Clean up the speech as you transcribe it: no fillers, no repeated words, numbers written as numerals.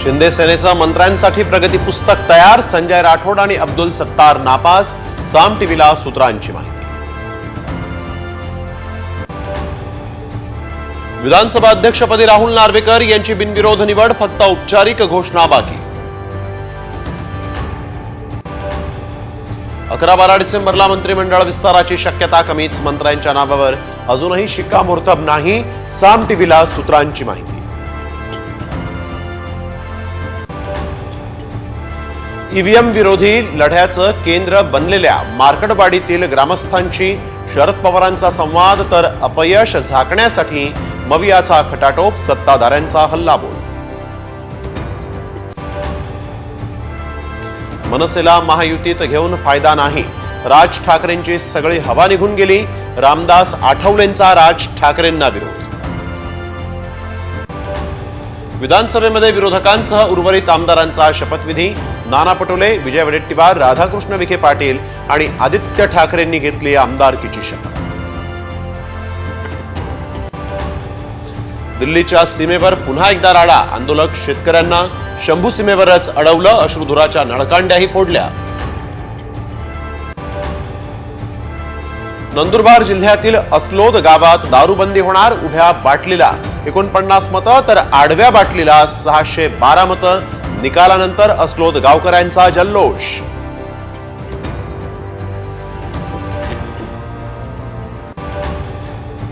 शिंदे सेनेचं मंत्र्यांसाठी प्रगती पुस्तक तयार, संजय राठोड आणि अब्दुल सत्तार नापास, साम टीव्हीला सूत्रांची माहिती। विधानसभा अध्यक्षपदी राहुल नार्वेकर यांची बिनविरोध निवड, फक्त औपचारिक घोषणा बाकी। 11-12 डिसेंबरला मंत्रिमंडळ विस्ताराची शक्यता कमीच, मंत्र्यांच्या नावावर अजूनही शिक्कामोर्तब नाही, साम टीव्हीला सूत्रांची माहिती। ईव्हीएम विरोधी लढ्याचं केंद्र बनलेल्या मार्कडवाडीतील ग्रामस्थांची शरद पवारांचा संवाद, तर अपयश झाकण्यासाठी मवियाचा खटाटोप, सत्ताधाऱ्यांचा हल्लाबोल। मनसेला महायुतीत घेऊन फायदा नाही, राज ठाकरेंची सगळी हवा निघून गेली, रामदास आठवलेंचा राज ठाकरेंना विरोध। विधानसभेमध्ये विरोधकांसह उर्वरित आमदारांचा शपथविधी, नाना पटोले, विजय वडेट्टीवार, राधाकृष्ण विखे पाटील आणि आदित्य ठाकरेंनी घेतली आमदारकीची शपथ। दिल्लीच्या सीमेवर पुन्हा एकदा राडा, आंदोलक शेतकऱ्यांना शंभू सीमेवरच अडवलं, अश्रुधुराच्या नळकांड्याही फोडल्या। नंदुरबार जिल्ह्यातील अस्लोद गावात दारूबंदी होणार, उभ्या बाटलीला 49 मतं तर आडव्या बाटलीला 612 मतं, निकालानंतर अस्लोद गावकऱ्यांचा जल्लोष।